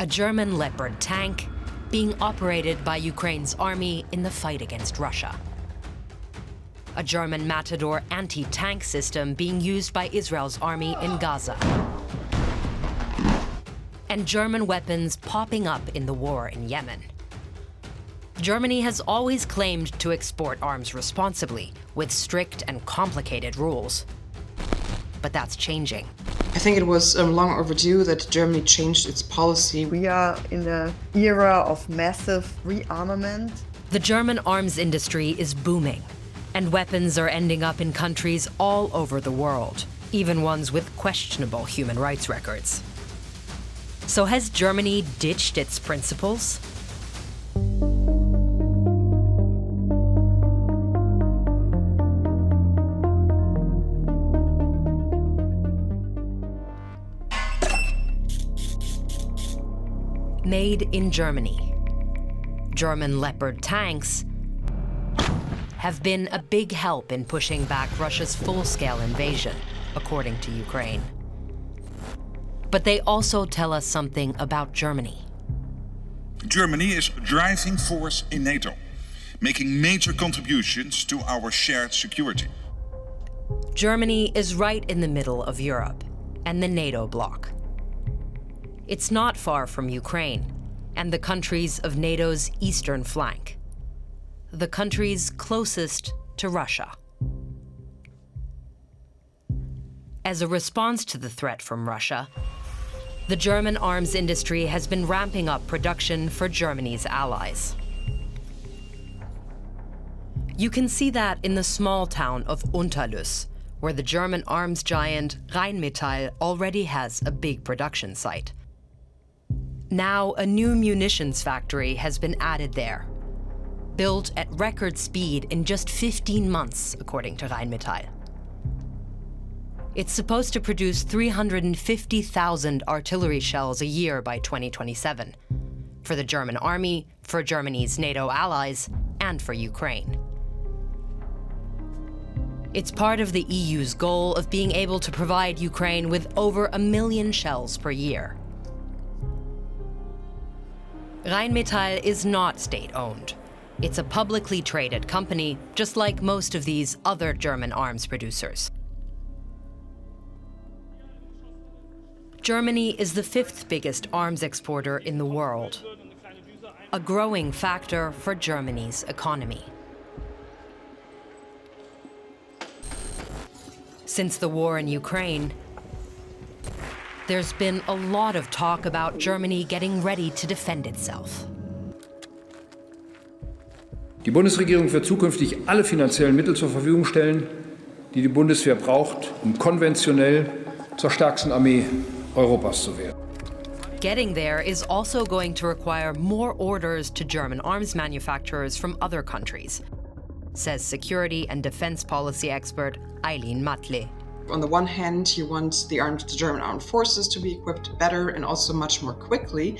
A German Leopard tank being operated by Ukraine's army in the fight against Russia. A German Matador anti-tank system being used by Israel's army in Gaza. And German weapons popping up in the war in Yemen. Germany has always claimed to export arms responsibly, with strict and complicated rules. But that's changing. I think it was long overdue that Germany changed its policy. We are in an era of massive rearmament. The German arms industry is booming, and weapons are ending up in countries all over the world, even ones with questionable human rights records. So has Germany ditched its principles? Made in Germany. German Leopard tanks have been a big help in pushing back Russia's full-scale invasion, according to Ukraine. But they also tell us something about Germany. Germany is a driving force in NATO, making major contributions to our shared security. Germany is right in the middle of Europe and the NATO bloc. It's not far from Ukraine and the countries of NATO's eastern flank, the countries closest to Russia. As a response to the threat from Russia, the German arms industry has been ramping up production for Germany's allies. You can see that in the small town of Unterlüss, where the German arms giant Rheinmetall already has a big production site. Now, a new munitions factory has been added there, built at record speed in just 15 months, according to Rheinmetall. It's supposed to produce 350,000 artillery shells a year by 2027, for the German army, for Germany's NATO allies, and for Ukraine. It's part of the EU's goal of being able to provide Ukraine with over 1 million shells per year. Rheinmetall is not state-owned. It's a publicly traded company, just like most of these other German arms producers. Germany is the 5th biggest arms exporter in the world, a growing factor for Germany's economy. Since the war in Ukraine, there's been a lot of talk about Germany getting ready to defend itself. Die Bundesregierung wird zukünftig alle finanziellen Mittel zur Verfügung stellen, die die Bundeswehr braucht, um konventionell zur stärksten Armee Europas zu werden. Getting there is also going to require more orders to German arms manufacturers from other countries, says security and defense policy expert Eileen Matle. On the one hand, you want the German armed forces to be equipped better and also much more quickly.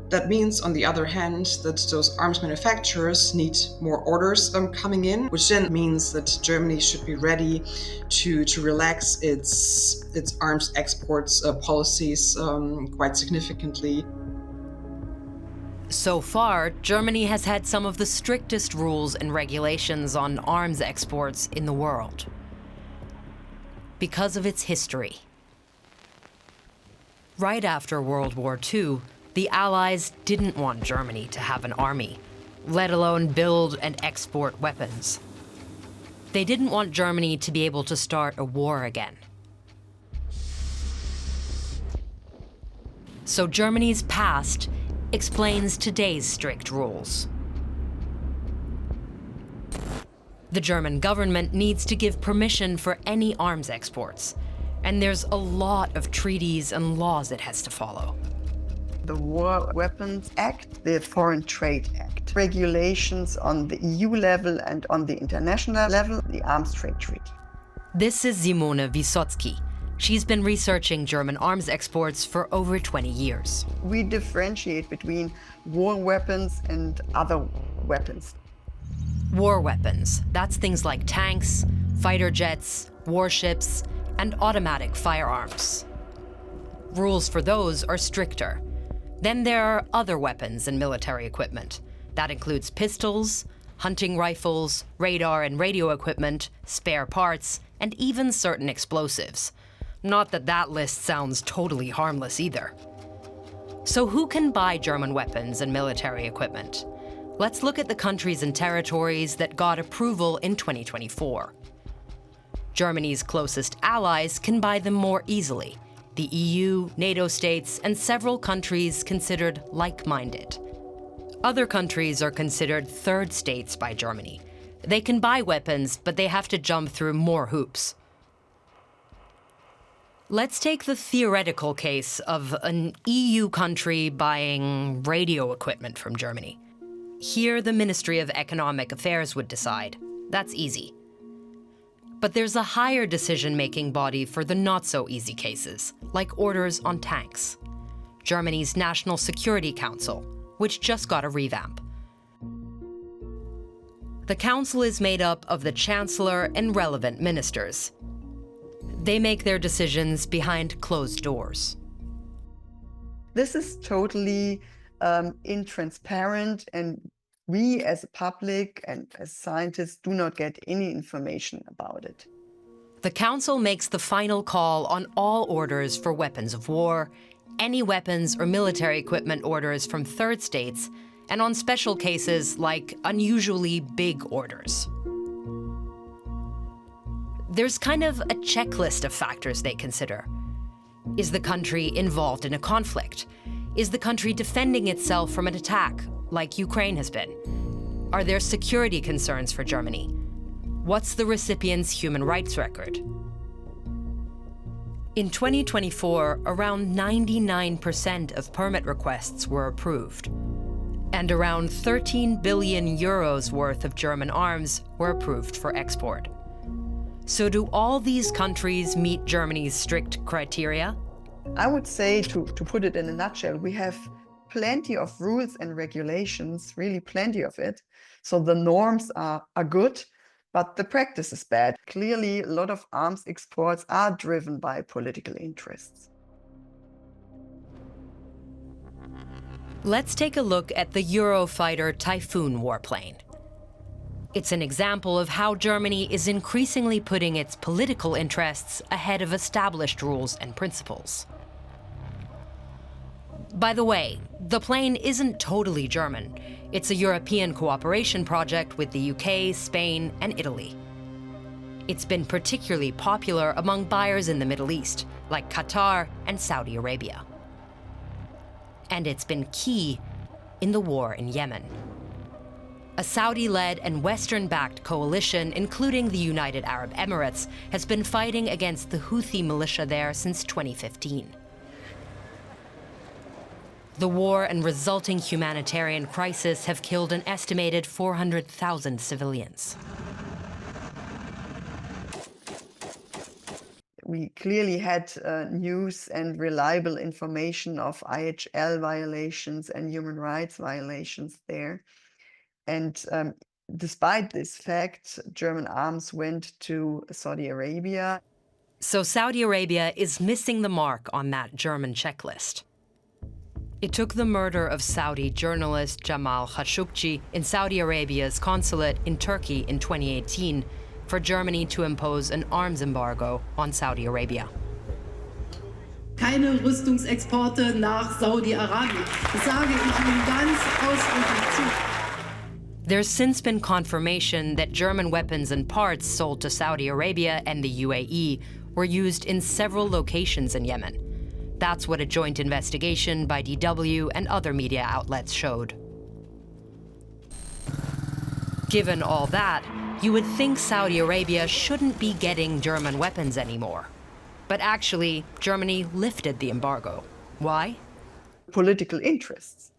That means, on the other hand, that those arms manufacturers need more orders coming in, which then means that Germany should be ready to relax its arms exports policies quite significantly. So far, Germany has had some of the strictest rules and regulations on arms exports in the world, because of its history. Right after World War II, the Allies didn't want Germany to have an army, let alone build and export weapons. They didn't want Germany to be able to start a war again. So Germany's past explains today's strict rules. The German government needs to give permission for any arms exports, and there's a lot of treaties and laws it has to follow. The War Weapons Act, the Foreign Trade Act, regulations on the EU level and on the international level, the Arms Trade Treaty. This is Simone Wysotsky. She's been researching German arms exports for over 20 years. We differentiate between war weapons and other weapons. War weapons, that's things like tanks, fighter jets, warships, and automatic firearms. Rules for those are stricter. Then there are other weapons and military equipment. That includes pistols, hunting rifles, radar and radio equipment, spare parts, and even certain explosives. Not that that list sounds totally harmless either. So who can buy German weapons and military equipment? Let's look at the countries and territories that got approval in 2024. Germany's closest allies can buy them more easily: the EU, NATO states, and several countries considered like-minded. Other countries are considered third states by Germany. They can buy weapons, but they have to jump through more hoops. Let's take the theoretical case of an EU country buying radio equipment from Germany. Here, the Ministry of Economic Affairs would decide. That's easy. But there's a higher decision-making body for the not-so-easy cases, like orders on tanks. Germany's National Security Council, which just got a revamp. The council is made up of the chancellor and relevant ministers. They make their decisions behind closed doors. This is totally intransparent, and we as a public and as scientists do not get any information about it. The council makes the final call on all orders for weapons of war, any weapons or military equipment orders from third states, and on special cases like unusually big orders. There's kind of a checklist of factors they consider. Is the country involved in a conflict? Is the country defending itself from an attack, like Ukraine has been? Are there security concerns for Germany? What's the recipient's human rights record? In 2024, around 99% of permit requests were approved, and around 13 billion euros worth of German arms were approved for export. So do all these countries meet Germany's strict criteria? I would say, to put it in a nutshell, we have plenty of rules and regulations, really plenty of it. So the norms are good, but the practice is bad. Clearly, a lot of arms exports are driven by political interests. Let's take a look at the Eurofighter Typhoon warplane. It's an example of how Germany is increasingly putting its political interests ahead of established rules and principles. By the way, the plane isn't totally German. It's a European cooperation project with the UK, Spain, and Italy. It's been particularly popular among buyers in the Middle East, like Qatar and Saudi Arabia. And it's been key in the war in Yemen. A Saudi-led and Western-backed coalition, including the United Arab Emirates, has been fighting against the Houthi militia there since 2015. The war and resulting humanitarian crisis have killed an estimated 400,000 civilians. We clearly had news and reliable information of IHL violations and human rights violations there. And despite this fact, German arms went to Saudi Arabia. So Saudi Arabia is missing the mark on that German checklist. It took the murder of Saudi journalist Jamal Khashoggi in Saudi Arabia's consulate in Turkey in 2018 for Germany to impose an arms embargo on Saudi Arabia. Keine Rüstungsexporte nach Saudi-Arabien. Das sage ich Ihnen ganz ausdrücklich zu. There's since been confirmation that German weapons and parts sold to Saudi Arabia and the UAE were used in several locations in Yemen. That's what a joint investigation by DW and other media outlets showed. Given all that, you would think Saudi Arabia shouldn't be getting German weapons anymore. But actually, Germany lifted the embargo. Why? Political interests.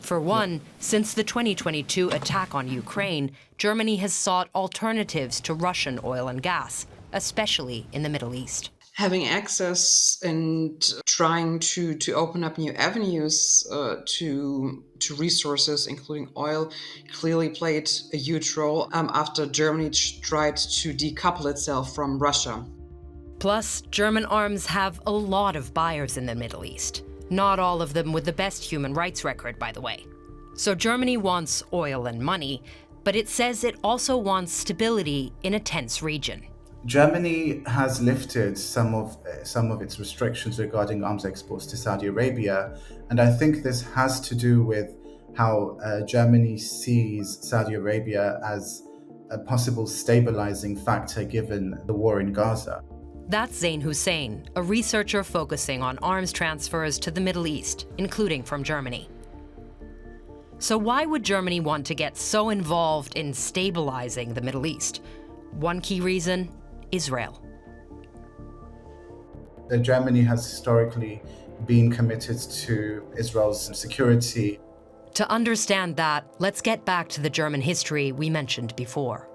For one, since the 2022 attack on Ukraine, Germany has sought alternatives to Russian oil and gas, especially in the Middle East. Having access and trying to open up new avenues to resources, including oil, clearly played a huge role after Germany tried to decouple itself from Russia. Plus, German arms have a lot of buyers in the Middle East. Not all of them with the best human rights record, by the way. So Germany wants oil and money, but it says it also wants stability in a tense region. Germany has lifted some of its restrictions regarding arms exports to Saudi Arabia, and I think this has to do with how Germany sees Saudi Arabia as a possible stabilizing factor given the war in Gaza. That's Zain Hussein, a researcher focusing on arms transfers to the Middle East, including from Germany. So why would Germany want to get so involved in stabilizing the Middle East? One key reason: Israel. Germany has historically been committed to Israel's security. To understand that, let's get back to the German history we mentioned before.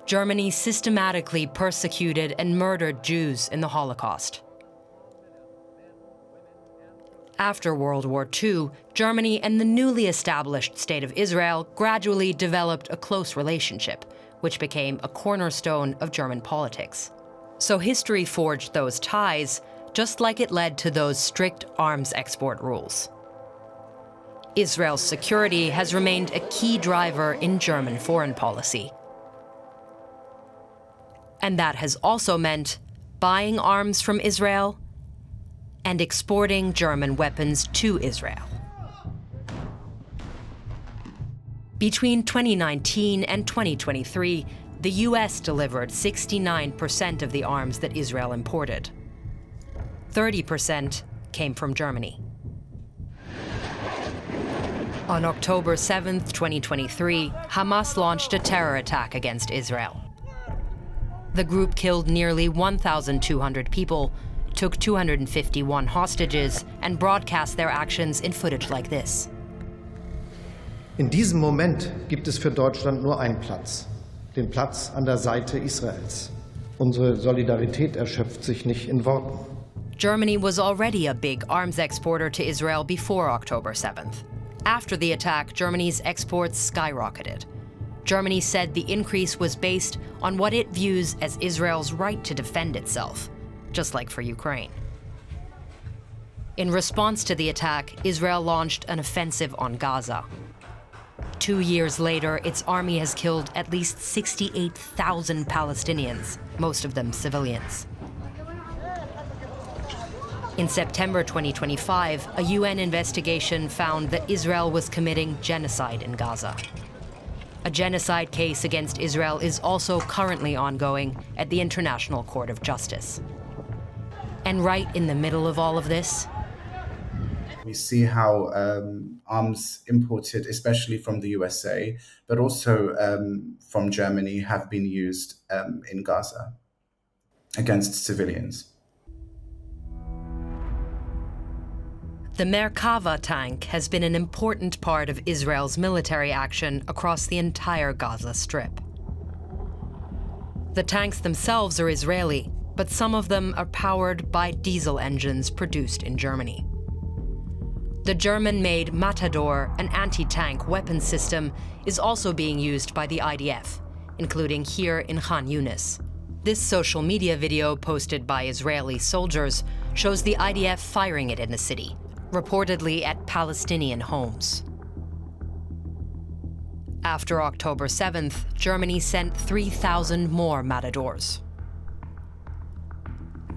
Germany systematically persecuted and murdered Jews in the Holocaust. After World War II, Germany and the newly established State of Israel gradually developed a close relationship, which became a cornerstone of German politics. So history forged those ties, just like it led to those strict arms export rules. Israel's security has remained a key driver in German foreign policy. And that has also meant buying arms from Israel and exporting German weapons to Israel. Between 2019 and 2023, the US delivered 69% of the arms that Israel imported. 30% came from Germany. On October 7, 2023, Hamas launched a terror attack against Israel. The group killed nearly 1,200 people, took 251 hostages, and broadcast their actions in footage like this. In diesem Moment gibt es für Deutschland nur einen Platz, den Platz an der Seite Israels. Unsere Solidarität erschöpft sich nicht in Worten. Germany was already a big arms exporter to Israel before October 7th. After the attack, Germany's exports skyrocketed. Germany said the increase was based on what it views as Israel's right to defend itself, just like for Ukraine. In response to the attack, Israel launched an offensive on Gaza. 2 years later, its army has killed at least 68,000 Palestinians, most of them civilians. In September 2025, a UN investigation found that Israel was committing genocide in Gaza. A genocide case against Israel is also currently ongoing at the International Court of Justice. And right in the middle of all of this, we see how arms imported, especially from the USA, but also from Germany, have been used in Gaza against civilians. the Merkava tank has been an important part of Israel's military action across the entire Gaza Strip. The tanks themselves are Israeli, but some of them are powered by diesel engines produced in Germany. The German-made Matador, an anti-tank weapons system, is also being used by the IDF, including here in Khan Yunis. This social media video posted by Israeli soldiers shows the IDF firing it in the city, reportedly at Palestinian homes. After October 7th, Germany sent 3,000 more Matadors.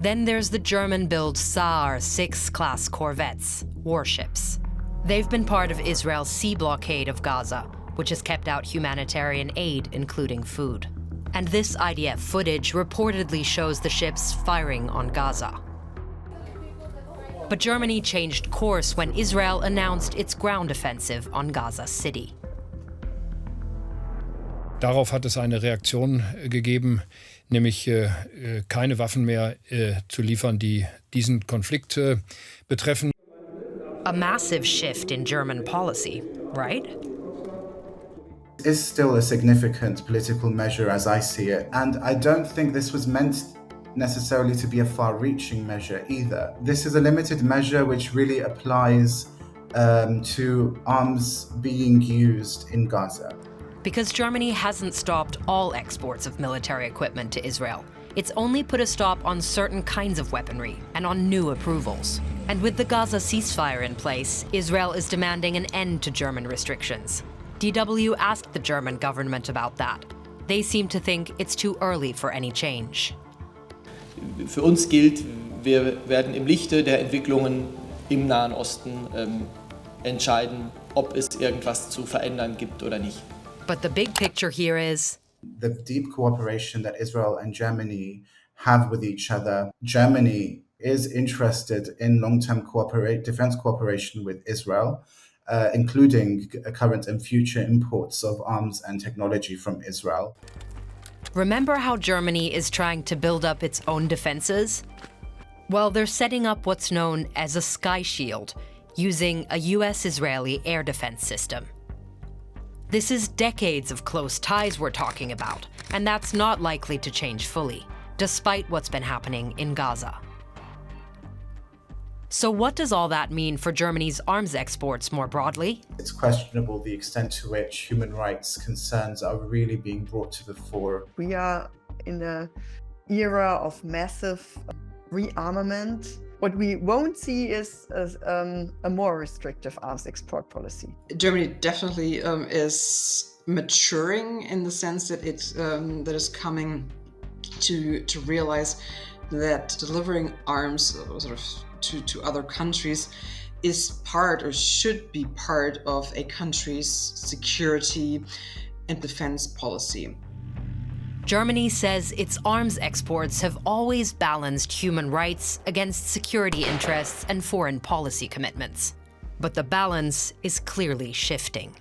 Then there's the German-built Saar 6-class corvettes, warships. They've been part of Israel's sea blockade of Gaza, which has kept out humanitarian aid, including food. And this IDF footage reportedly shows the ships firing on Gaza. But Germany changed course when Israel announced its ground offensive on Gaza City. Darauf hat es eine Reaktion gegeben, nämlich keine Waffen mehr zu liefern, die diesen Konflikt betreffen. A massive shift in German policy, right? It is still a significant political measure as I see it, and I don't think this was meant necessarily to be a far-reaching measure either. This is a limited measure which really applies to arms being used in Gaza. Because Germany hasn't stopped all exports of military equipment to Israel. it's only put a stop on certain kinds of weaponry and on new approvals. And with the Gaza ceasefire in place, Israel is demanding an end to German restrictions. DW asked the German government about that. They seem to think it's too early for any change. Für uns gilt, wir werden im Lichte der Entwicklungen im Nahen Osten entscheiden, ob es irgendwas zu verändern gibt oder nicht. But the big picture here is the deep cooperation that Israel and Germany have with each other. Germany is interested in long-term defense cooperation with Israel, including current and future imports of arms and technology from Israel. Remember how Germany is trying to build up its own defenses? Well, they're setting up what's known as a sky shield, using a US-Israeli air defense system. This is decades of close ties we're talking about, and that's not likely to change fully, despite what's been happening in Gaza. So what does all that mean for Germany's arms exports more broadly? It's questionable the extent to which human rights concerns are really being brought to the fore. We are in an era of massive rearmament. What we won't see is a more restrictive arms export policy. Germany definitely is maturing in the sense that that is coming to realize that delivering arms sort of to other countries is part or should be part of a country's security and defense policy. Germany says its arms exports have always balanced human rights against security interests and foreign policy commitments. But the balance is clearly shifting.